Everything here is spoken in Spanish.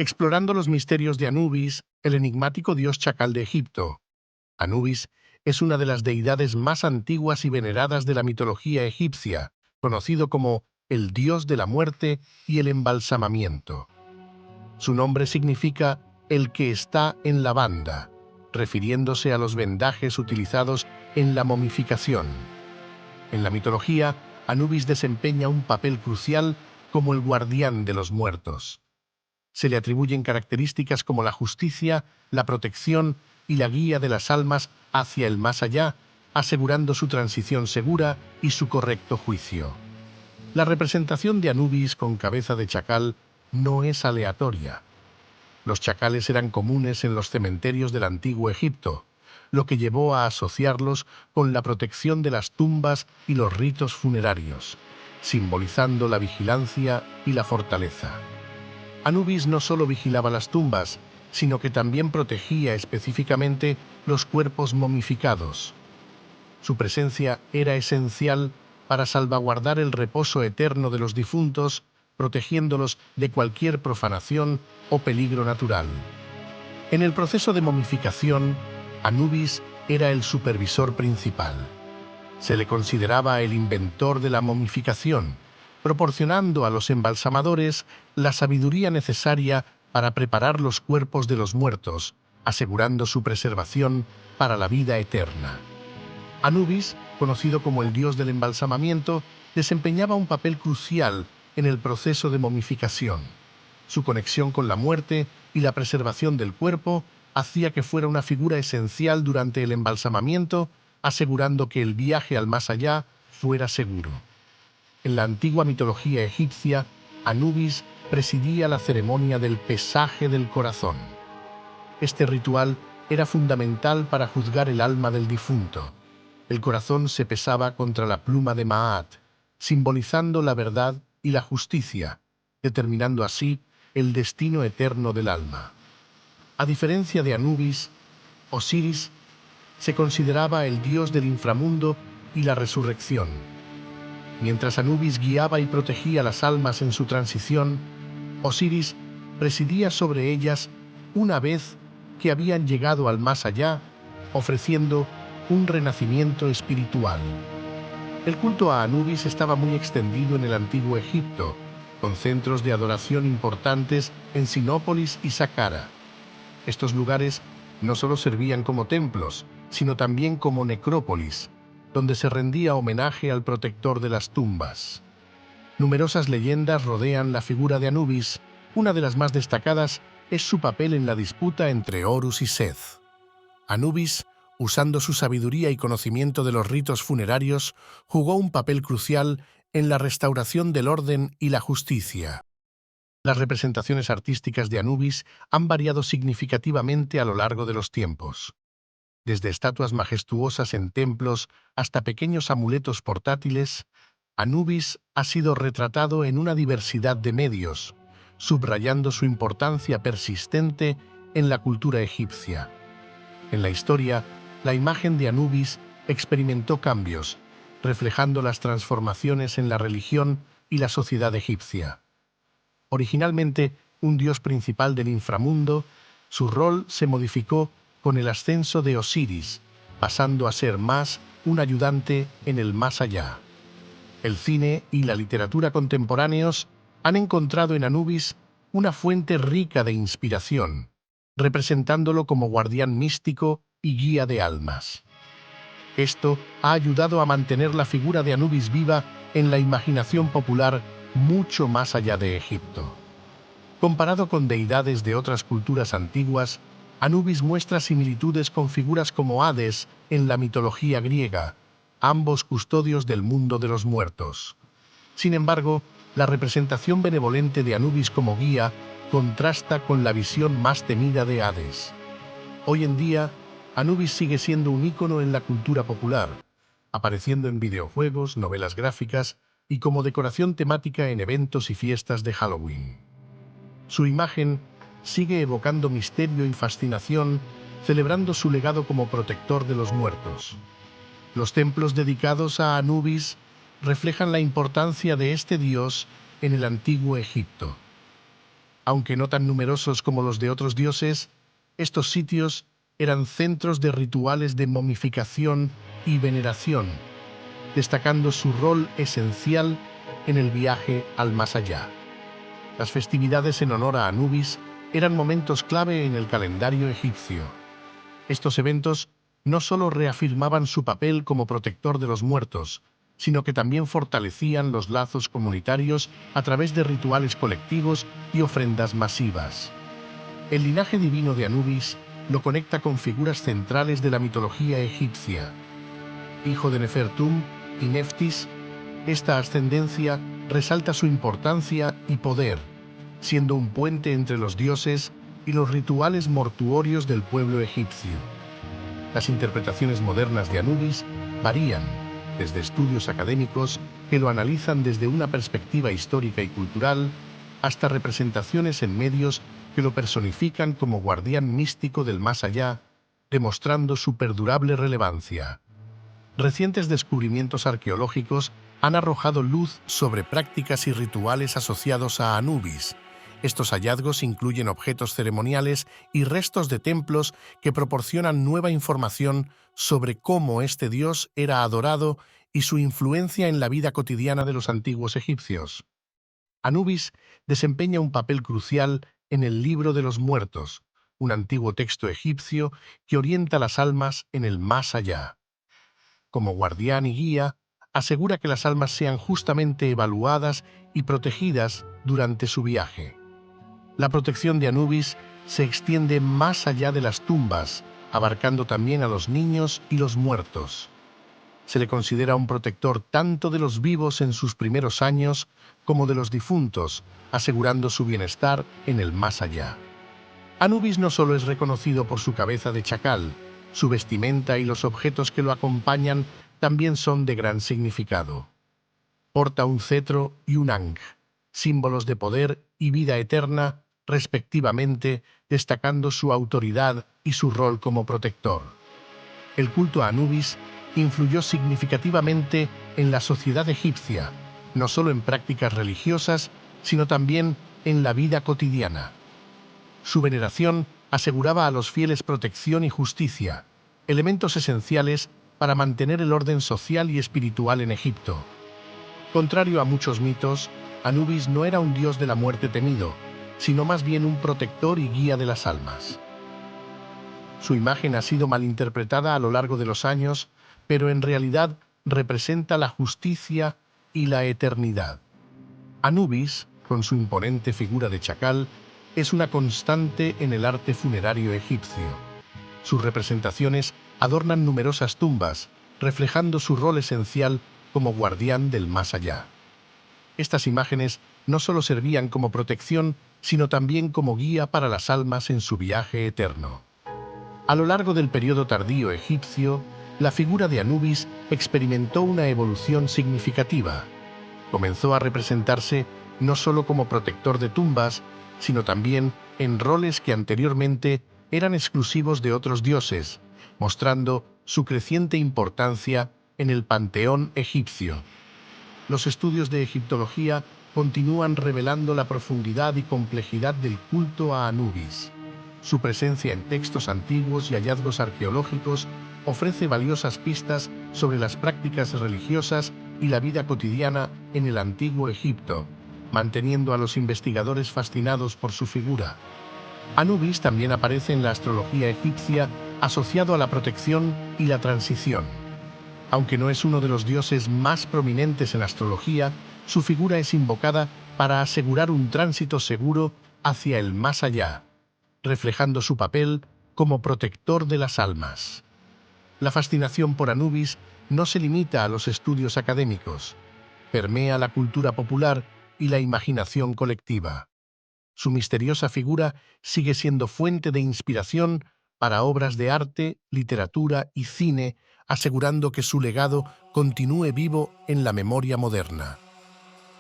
explorando los misterios de Anubis, el enigmático dios chacal de Egipto. Anubis es una de las deidades más antiguas y veneradas de la mitología egipcia, conocido como el dios de la muerte y el embalsamamiento. Su nombre significa el que está en la banda, refiriéndose a los vendajes utilizados en la momificación. En la mitología, Anubis desempeña un papel crucial como el guardián de los muertos. Se le atribuyen características como la justicia, la protección y la guía de las almas hacia el más allá, asegurando su transición segura y su correcto juicio. La representación de Anubis con cabeza de chacal no es aleatoria. Los chacales eran comunes en los cementerios del antiguo Egipto, lo que llevó a asociarlos con la protección de las tumbas y los ritos funerarios, simbolizando la vigilancia y la fortaleza. Anubis no solo vigilaba las tumbas, sino que también protegía específicamente los cuerpos momificados. Su presencia era esencial para salvaguardar el reposo eterno de los difuntos, protegiéndolos de cualquier profanación o peligro natural. En el proceso de momificación, Anubis era el supervisor principal. Se le consideraba el inventor de la momificación, proporcionando a los embalsamadores la sabiduría necesaria para preparar los cuerpos de los muertos, asegurando su preservación para la vida eterna. Anubis, conocido como el dios del embalsamamiento, desempeñaba un papel crucial en el proceso de momificación. Su conexión con la muerte y la preservación del cuerpo hacía que fuera una figura esencial durante el embalsamamiento, asegurando que el viaje al más allá fuera seguro. En la antigua mitología egipcia, Anubis presidía la ceremonia del pesaje del corazón. Este ritual era fundamental para juzgar el alma del difunto. El corazón se pesaba contra la pluma de Maat, simbolizando la verdad y la justicia, determinando así el destino eterno del alma. A diferencia de Anubis, Osiris se consideraba el dios del inframundo y la resurrección. Mientras Anubis guiaba y protegía las almas en su transición, Osiris presidía sobre ellas una vez que habían llegado al más allá, ofreciendo un renacimiento espiritual. El culto a Anubis estaba muy extendido en el antiguo Egipto, con centros de adoración importantes en Sinópolis y Saqqara. Estos lugares no solo servían como templos, sino también como necrópolis, donde se rendía homenaje al protector de las tumbas. Numerosas leyendas rodean la figura de Anubis. Una de las más destacadas es su papel en la disputa entre Horus y Seth. Anubis, usando su sabiduría y conocimiento de los ritos funerarios, jugó un papel crucial en la restauración del orden y la justicia. Las representaciones artísticas de Anubis han variado significativamente a lo largo de los tiempos. Desde estatuas majestuosas en templos hasta pequeños amuletos portátiles, Anubis ha sido retratado en una diversidad de medios, subrayando su importancia persistente en la cultura egipcia. En la historia, la imagen de Anubis experimentó cambios, reflejando las transformaciones en la religión y la sociedad egipcia. Originalmente un dios principal del inframundo, su rol se modificó con el ascenso de Osiris, pasando a ser más un ayudante en el más allá. El cine y la literatura contemporáneos han encontrado en Anubis una fuente rica de inspiración, representándolo como guardián místico y guía de almas. Esto ha ayudado a mantener la figura de Anubis viva en la imaginación popular mucho más allá de Egipto. Comparado con deidades de otras culturas antiguas, Anubis muestra similitudes con figuras como Hades en la mitología griega, ambos custodios del mundo de los muertos. Sin embargo, la representación benevolente de Anubis como guía contrasta con la visión más temida de Hades. Hoy en día, Anubis sigue siendo un ícono en la cultura popular, apareciendo en videojuegos, novelas gráficas y como decoración temática en eventos y fiestas de Halloween. Su imagen sigue evocando misterio y fascinación, celebrando su legado como protector de los muertos. Los templos dedicados a Anubis reflejan la importancia de este dios en el antiguo Egipto. Aunque no tan numerosos como los de otros dioses, estos sitios eran centros de rituales de momificación y veneración, destacando su rol esencial en el viaje al más allá. Las festividades en honor a Anubis eran momentos clave en el calendario egipcio. Estos eventos no solo reafirmaban su papel como protector de los muertos, sino que también fortalecían los lazos comunitarios a través de rituales colectivos y ofrendas masivas. El linaje divino de Anubis lo conecta con figuras centrales de la mitología egipcia. Hijo de Nefertum y Neftis, esta ascendencia resalta su importancia y poder, siendo un puente entre los dioses y los rituales mortuorios del pueblo egipcio. Las interpretaciones modernas de Anubis varían, desde estudios académicos que lo analizan desde una perspectiva histórica y cultural, hasta representaciones en medios que lo personifican como guardián místico del más allá, demostrando su perdurable relevancia. Recientes descubrimientos arqueológicos han arrojado luz sobre prácticas y rituales asociados a Anubis. Estos hallazgos incluyen objetos ceremoniales y restos de templos que proporcionan nueva información sobre cómo este dios era adorado y su influencia en la vida cotidiana de los antiguos egipcios. Anubis desempeña un papel crucial en el Libro de los Muertos, un antiguo texto egipcio que orienta las almas en el más allá. Como guardián y guía, asegura que las almas sean justamente evaluadas y protegidas durante su viaje. La protección de Anubis se extiende más allá de las tumbas, abarcando también a los niños y los muertos. Se le considera un protector tanto de los vivos en sus primeros años como de los difuntos, asegurando su bienestar en el más allá. Anubis no solo es reconocido por su cabeza de chacal, su vestimenta y los objetos que lo acompañan también son de gran significado. Porta un cetro y un ankh, símbolos de poder y vida eterna, respectivamente, destacando su autoridad y su rol como protector. El culto a Anubis influyó significativamente en la sociedad egipcia, no solo en prácticas religiosas, sino también en la vida cotidiana. Su veneración aseguraba a los fieles protección y justicia, elementos esenciales para mantener el orden social y espiritual en Egipto. Contrario a muchos mitos, Anubis no era un dios de la muerte temido, sino más bien un protector y guía de las almas. Su imagen ha sido malinterpretada a lo largo de los años, pero en realidad representa la justicia y la eternidad. Anubis, con su imponente figura de chacal, es una constante en el arte funerario egipcio. Sus representaciones adornan numerosas tumbas, reflejando su rol esencial como guardián del más allá. Estas imágenes no solo servían como protección, sino también como guía para las almas en su viaje eterno. A lo largo del periodo tardío egipcio, la figura de Anubis experimentó una evolución significativa. Comenzó a representarse no solo como protector de tumbas, sino también en roles que anteriormente eran exclusivos de otros dioses, mostrando su creciente importancia en el panteón egipcio. Los estudios de egiptología continúan revelando la profundidad y complejidad del culto a Anubis. Su presencia en textos antiguos y hallazgos arqueológicos ofrece valiosas pistas sobre las prácticas religiosas y la vida cotidiana en el antiguo Egipto, manteniendo a los investigadores fascinados por su figura. Anubis también aparece en la astrología egipcia asociado a la protección y la transición. Aunque no es uno de los dioses más prominentes en astrología, su figura es invocada para asegurar un tránsito seguro hacia el más allá, reflejando su papel como protector de las almas. La fascinación por Anubis no se limita a los estudios académicos, permea la cultura popular y la imaginación colectiva. Su misteriosa figura sigue siendo fuente de inspiración para obras de arte, literatura y cine, asegurando que su legado continúe vivo en la memoria moderna.